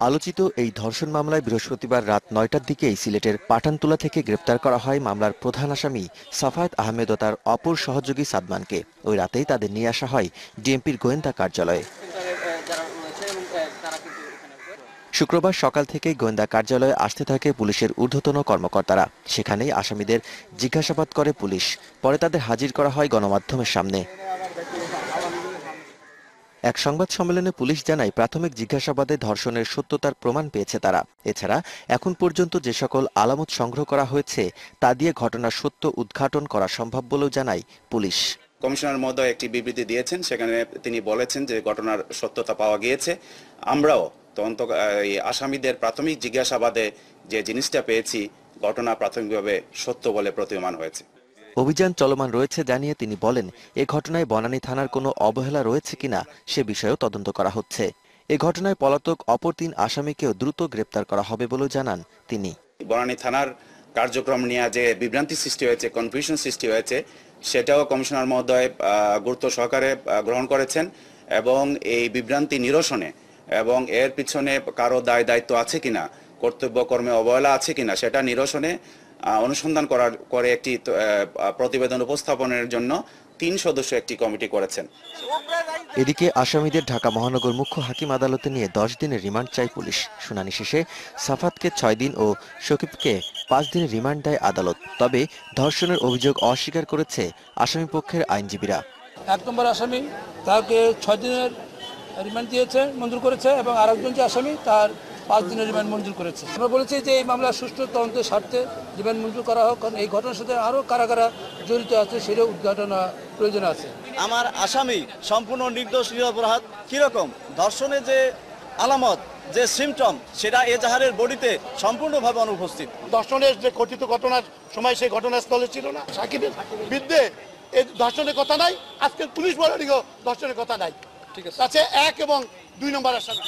আলোচিত এই ধর্ষণ মামলায় বৃহস্পতিবার রাত ৯টার দিকেই সিলেটের পাঠানতুলা থেকে গ্রেপ্তার করা হয় মামলার প্রধান আসামি সাফায়েত আহমেদ ও তার অপর সহযোগী সাদমানকে। ওই রাতেই তাদের নিয়ে আসা হয় ডিএমপির গোয়েন্দা কার্যালয়ে। শুক্রবার সকাল থেকেই গোয়েন্দা কার্যালয়ে আসতে থাকে পুলিশের ঊর্ধ্বতন কর্মকর্তারা। সেখানেই আসামিদের জিজ্ঞাসাবাদ করে পুলিশ। পরে তাদের হাজির করা হয় গণমাধ্যমের সামনে। এক সংবাদ সম্মেলনে পুলিশ জানায়, প্রাথমিক জিজ্ঞাসাবাদে ধর্ষণের সত্যতার প্রমাণ পেয়েছে তারা। এছাড়া এখন পর্যন্ত যে সকল আলামত সংগ্রহ করা হয়েছে তা দিয়ে ঘটনার সত্য উদ্ঘাটন করা সম্ভব বলেও জানায় পুলিশ। কমিশনার মহোদয় একটি বিবৃতি দিয়েছেন, সেখানে তিনি বলেছেন যে ঘটনার সত্যতা পাওয়া গিয়েছে। আমরাও তদন্ত আসামিদের প্রাথমিক জিজ্ঞাসাবাদে যে জিনিসটা পেয়েছি, ঘটনা প্রাথমিকভাবে সত্য বলে প্রতীয়মান হয়েছে। অভিযান চলমান রয়েছে জানিয়ে তিনি বলেন, এ ঘটনায় বনানী থানার কোনো অবহেলা রয়েছে কিনা সে বিষয়েও তদন্ত করা হচ্ছে। এ ঘটনায় পলাতক অপর ৩ আসামিকেও দ্রুত গ্রেপ্তার করা হবে বলেও জানান তিনি। বনানী থানার কার্যক্রম নিয়ে যে বিভ্রান্তি সৃষ্টি হয়েছে, কনফিউশন সৃষ্টি হয়েছে, সেটাও কমিশনার মহোদয় গুরুত্ব সহকারে গ্রহণ করেছেন এবং এই বিভ্রান্তি নিরসনে এবং এর পিছনে কারো দায় দায়িত্ব আছে কিনা, কর্তব্যকর্মে অবহেলা আছে কিনা সেটা নিরসনে অনুসন্ধান করে একটি প্রতিবেদন উপস্থাপনের জন্য ৩ সদস্য একটি কমিটি করেছেন। এদিকে আসামিদের ঢাকা মহানগর মুখ্য হাকিম আদালতে নিয়ে 10 দিনের রিমান্ড চায় পুলিশ। শুনানি শেষে সাফাতকে 6 দিন ও শকিবকে 5 দিনের রিমান্ড দেয় আদালত। তবে ধর্ষণের অভিযোগ অস্বীকার করেছে আসামিপক্ষের আইনজীবীরা। 1 নম্বর আসামি তাকে 6 দিনের রিমান্ড দিয়েছে, মঞ্জুর করেছে, এবং আরেকজন যে আসামি তার 5 দিনের রিমান্ড মঞ্জুর করেছে। আমরা বলেছি যে এই মামলার সুষ্ঠু তদন্তের স্বার্থে রিমান্ড মঞ্জুর করা হোক, কারণ এই ঘটনার সাথে আরও কারা কারা জড়িত আছে সেটা উদ্ঘাটন প্রয়োজন আছে। আমার আসামি সম্পূর্ণ নির্দোষ নিরপরাধ। কিরকম ধর্ষণের যে আলামত, যে সিমটম, সেটা এজাহারের বডিতে সম্পূর্ণভাবে অনুপস্থিত। ধর্ষণের যে কথিত ঘটনার সময় সেই ঘটনাস্থলে ছিল না। সাকিবের বিরুদ্ধে এই ধর্ষণের কথা নাই, আজকে পুলিশ বলে ধর্ষণের কথা নাই। ঠিক আছে, 1 এবং 2 নম্বর আসামি।